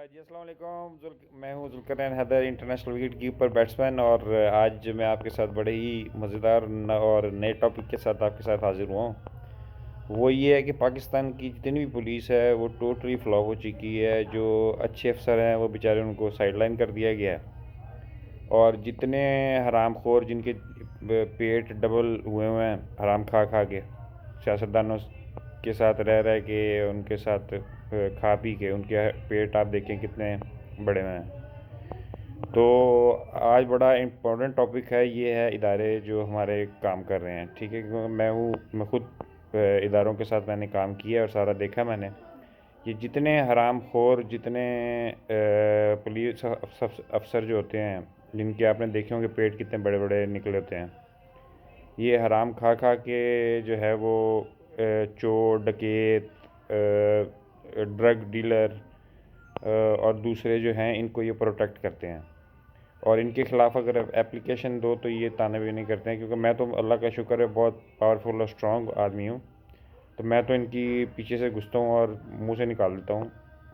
جی السلام علیکم میں ہوں Zulqarnain Haider international wicket keeper batsman, اور آج میں آپ کے ساتھ بڑے ہی مزیدار اور نئے ٹاپک کے ساتھ آپ کے ساتھ حاضر ہوا ہوں۔ وہ یہ ہے کہ پاکستان کی جتنی بھی پولیس ہے وہ ٹوٹلی فلاپ ہو چکی ہے۔ جو اچھے افسر ہیں وہ بیچارے ان کو سائیڈ لائن کر دیا گیا ہے، اور جتنے حرام خور جن کے پیٹ ڈبل ہوئے ہیں حرام کھا کھا کے، سیاستدانوں کے ساتھ رہ کے ان کے ساتھ کھا پی کے ان کے پیٹ آپ دیکھیں کتنے بڑے ہوئے ہیں۔ تو آج بڑا امپورٹنٹ ٹاپک ہے، یہ ہے ادارے جو ہمارے کام کر رہے ہیں، ٹھیک ہے، کیونکہ میں خود اداروں کے ساتھ میں نے کام کیا اور سارا دیکھا میں نے۔ یہ جتنے حرام خور، جتنے پولیس افسر جو ہوتے ہیں جن کے آپ نے دیکھے ہوں کہ پیٹ کتنے بڑے بڑے نکلے ہوتے ہیں، یہ حرام کھا کھا کے جو ہے وہ چور، ڈکیت، ڈرگ ڈیلر اور دوسرے جو ہیں ان کو یہ پروٹیکٹ کرتے ہیں، اور ان کے خلاف اگر اپلیکیشن دو تو یہ تانے بھی نہیں کرتے ہیں، کیونکہ میں تو اللہ کا شکر ہے بہت پاورفل اور اسٹرانگ آدمی ہوں، تو میں تو ان کی پیچھے سے گھستا ہوں اور منہ سے نکال دیتا ہوں،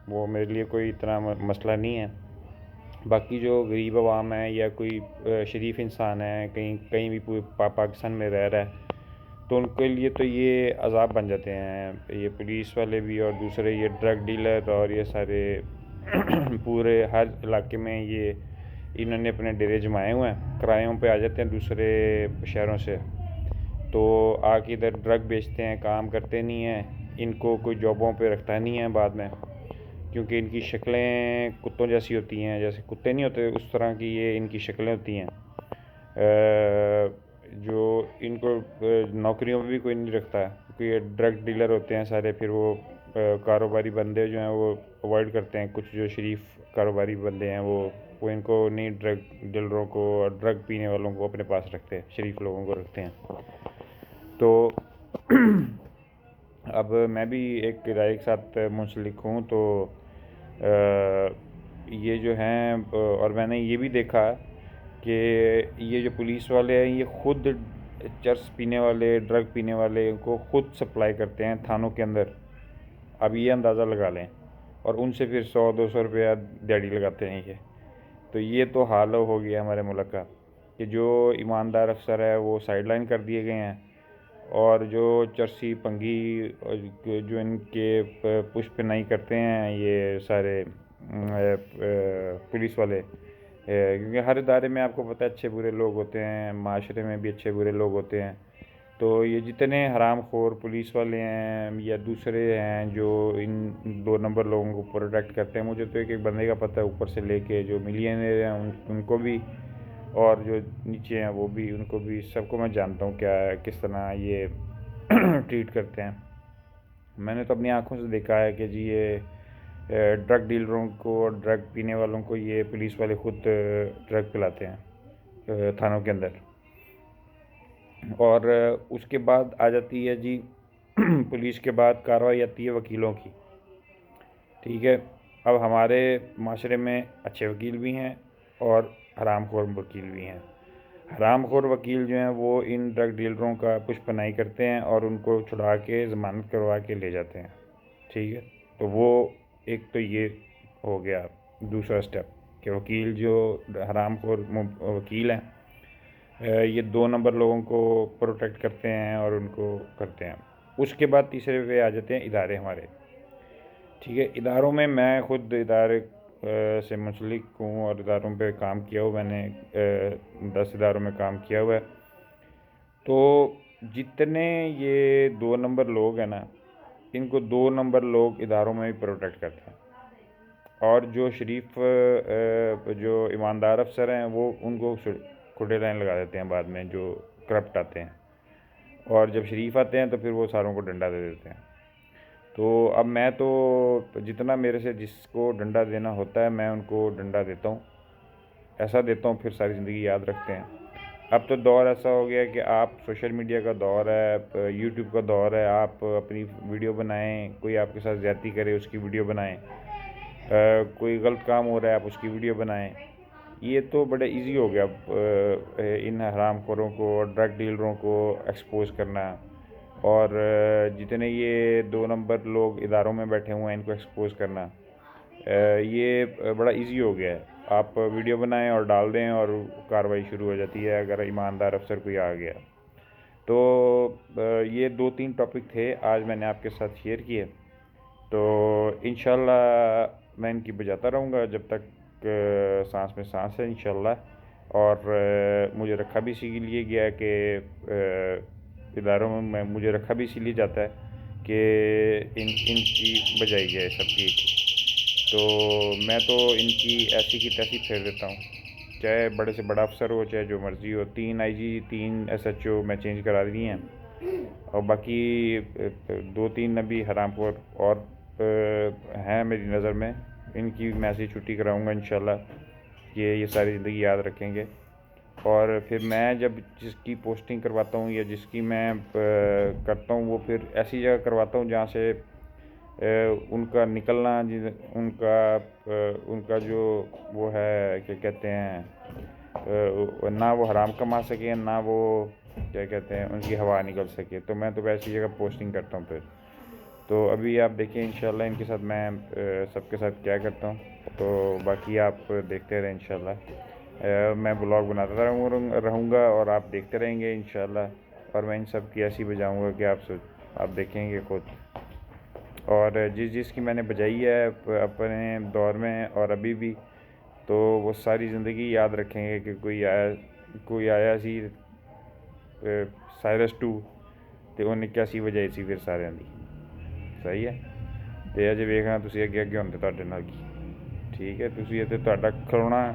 وہ میرے لیے کوئی اتنا مسئلہ نہیں ہے۔ باقی جو غریب عوام ہے یا کوئی شریف انسان ہے کہیں بھی پاکستان میں رہ رہا ہے، تو ان کے لیے تو یہ عذاب بن جاتے ہیں، یہ پولیس والے بھی اور دوسرے یہ ڈرگ ڈیلر اور یہ سارے پورے ہر علاقے میں یہ انہوں نے اپنے ڈیرے جمائے ہوئے ہیں، کرایوں پہ آ جاتے ہیں دوسرے شہروں سے، تو آ کے ادھر ڈرگ بیچتے ہیں، کام کرتے نہیں ہیں، ان کو کوئی جابوں پہ رکھتا نہیں ہے بعد میں، کیونکہ ان کی شکلیں کتوں جیسی ہوتی ہیں، جیسے کتے نہیں ہوتے اس طرح کی یہ ان کی شکلیں ہوتی ہیں، جو ان کو نوکریوں پہ بھی کوئی نہیں رکھتا ہے، کیونکہ یہ ڈرگ ڈیلر ہوتے ہیں سارے، پھر وہ کاروباری بندے جو ہیں وہ اوائڈ کرتے ہیں، کچھ جو شریف کاروباری بندے ہیں وہ ان کو نہیں، ڈرگ ڈیلروں کو اور ڈرگ پینے والوں کو اپنے پاس رکھتے ہیں، شریف لوگوں کو رکھتے ہیں۔ تو اب میں بھی ایک ادارے کے ساتھ منسلک ہوں، تو یہ جو ہیں اور میں نے یہ بھی دیکھا کہ یہ جو پولیس والے ہیں یہ خود چرس پینے والے، ڈرگ پینے والے کو خود سپلائی کرتے ہیں تھانوں کے اندر، اب یہ اندازہ لگا لیں، اور ان سے پھر 100-200 روپیہ دیہڑی لگاتے ہیں یہ۔ تو یہ تو حال ہو گیا ہمارے ملک کا کہ جو ایماندار افسر ہے وہ سائیڈ لائن کر دیے گئے ہیں، اور جو چرسی پنگی جو ان کے پش پناہی کرتے ہیں یہ سارے پولیس والے، کیونکہ ہر ادارے میں آپ کو پتہ ہے اچھے برے لوگ ہوتے ہیں، معاشرے میں بھی اچھے برے لوگ ہوتے ہیں، تو یہ جتنے حرام خور پولیس والے ہیں یا دوسرے ہیں جو ان 2 نمبر لوگوں کو پروٹیکٹ کرتے ہیں، مجھے تو ایک بندے کا پتہ ہے اوپر سے لے کے جو ملینئر ہیں ان کو بھی، اور جو نیچے ہیں وہ بھی، ان کو بھی، سب کو میں جانتا ہوں کیا کس طرح یہ ٹریٹ کرتے ہیں۔ میں نے تو اپنی آنکھوں سے دیکھا ہے کہ جی یہ ڈرگ ڈیلروں کو اور ڈرگ پینے والوں کو یہ پولیس والے خود ڈرگ پلاتے ہیں تھانوں کے اندر، اور اس کے بعد آ جاتی ہے جی پولیس کے بعد کارروائی آتی ہے وکیلوں کی، ٹھیک ہے۔ اب ہمارے معاشرے میں اچھے وکیل بھی ہیں اور حرام خور وکیل بھی ہیں۔ حرام خور وکیل جو ہیں وہ ان ڈرگ ڈیلروں کا پش پناہی کرتے ہیں اور ان کو چھڑا کے ضمانت کروا کے لے جاتے ہیں، ٹھیک ہے۔ تو وہ ایک تو یہ ہو گیا دوسرا سٹیپ کہ وکیل جو حرام خور وکیل ہیں یہ 2 نمبر لوگوں کو پروٹیکٹ کرتے ہیں اور ان کو کرتے ہیں۔ اس کے بعد تیسرے پہ آ جاتے ہیں ادارے ہمارے، ٹھیک ہے۔ اداروں میں میں خود ادارے سے منسلک ہوں اور اداروں پہ کام کیا ہوا، میں نے 10 اداروں میں کام کیا ہوا ہے۔ تو جتنے یہ 2 نمبر لوگ ہیں نا، ان کو 2 نمبر لوگ اداروں میں بھی پروٹیکٹ کرتے ہیں، اور جو شریف جو ایماندار افسر ہیں وہ ان کو کھٹے لائن لگا دیتے ہیں بعد میں، جو کرپٹ آتے ہیں، اور جب شریف آتے ہیں تو پھر وہ ساروں کو ڈنڈا دے دیتے ہیں۔ تو اب میں تو جتنا میرے سے جس کو ڈنڈا دینا ہوتا ہے میں ان کو ڈنڈا دیتا ہوں، ایسا دیتا ہوں پھر ساری زندگی یاد رکھتے ہیں۔ اب تو دور ایسا ہو گیا کہ آپ سوشل میڈیا کا دور ہے، یوٹیوب کا دور ہے، آپ اپنی ویڈیو بنائیں، کوئی آپ کے ساتھ زیادتی کرے اس کی ویڈیو بنائیں، کوئی غلط کام ہو رہا ہے آپ اس کی ویڈیو بنائیں، یہ تو بڑا ایزی ہو گیا ان حرام خوروں کو اور ڈرگ ڈیلروں کو ایکسپوز کرنا، اور جتنے یہ 2 نمبر لوگ اداروں میں بیٹھے ہوئے ہیں ان کو ایکسپوز کرنا۔ یہ بڑا ایزی ہو گیا ہے، آپ ویڈیو بنائیں اور ڈال دیں اور کارروائی شروع ہو جاتی ہے اگر ایماندار افسر کوئی آ گیا۔ تو یہ 2-3 ٹاپک تھے آج میں نے آپ کے ساتھ شیئر کیے، تو انشاءاللہ میں ان کی بجاتا رہوں گا جب تک سانس میں سانس ہے انشاءاللہ۔ اور مجھے رکھا بھی اسی لیے گیا ہے کہ اداروں میں مجھے رکھا بھی اسی لیے جاتا ہے کہ ان کی بجائی جائے سب کی۔ تو میں تو ان کی ایسی کی تیسی پھیر دیتا ہوں، چاہے بڑے سے بڑا افسر ہو چاہے جو مرضی ہو۔ 3 آئی جی 3 ایس ایچ او میں چینج کرا دی ہیں، اور باقی 2-3 ابھی حرام خور اور ہیں میری نظر میں، ان کی میں ایسی چھٹی کراؤں گا انشاءاللہ کہ یہ ساری زندگی یاد رکھیں گے۔ اور پھر میں جب جس کی پوسٹنگ کرواتا ہوں یا جس کی میں کرتا ہوں وہ پھر ایسی جگہ کرواتا ہوں جہاں سے ان کا نکلنا، ان کا جو وہ ہے کیا کہتے ہیں، نہ وہ حرام کما سکے نہ وہ کیا کہتے ہیں ان کی ہوا نکل سکے، تو میں تو ویسی جگہ پوسٹنگ کرتا ہوں پھر۔ تو ابھی آپ دیکھیں انشاءاللہ ان کے ساتھ میں سب کے ساتھ کیا کرتا ہوں، تو باقی آپ دیکھتے رہیں انشاءاللہ۔ میں بلاگ بناتا رہوں گا اور آپ دیکھتے رہیں گے انشاءاللہ، اور میں ان سب کی ایسی بجاؤں گا کہ آپ دیکھیں گے خود۔ اور جس کی میں نے بجائی ہے اپنے دور میں اور ابھی بھی، تو وہ ساری زندگی یاد رکھیں گے کہ کوئی آیا سی سائرس 2 ਤੇ ਉਹਨੇ ਕਿਆਸੀ ਵਜਾਈ ਸੀ ਫਿਰ ਸਾਰਿਆਂ ਦੀ। ਸਹੀ ਹੈ, ਤੇ ਅਜੇ ਵੇਖਣਾ ਤੁਸੀਂ ਅੱਗੇ ਹੁੰਦੇ ਤੁਹਾਡੇ ਨਾਲ ਕੀ। ਠੀਕ ਹੈ, ਤੁਸੀਂ ਇੱਥੇ ਤੁਹਾਡਾ ਖਲੋਣਾ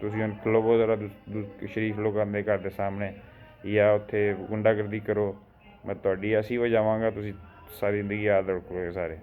ਤੁਸੀਂ ਹੁਣ ਖਲੋਵੋ ਜ਼ਰਾ ਸ਼ਰੀਫ ਲੋਕਾਂ ਦੇ ਘਰ ਦੇ ਸਾਹਮਣੇ, ਜਾਂ ਉੱਥੇ ਗੁੰਡਾਗਰਦੀ ਕਰੋ, ਮੈਂ ਤੁਹਾਡੀ ਐਸੀ ਵਜਾਵਾਂਗਾ ਤੁਸੀਂ ਸਾਰੀ ਜ਼ਿੰਦਗੀ ਯਾਦ ਰੱਖੋਗੇ ਸਾਰੇ।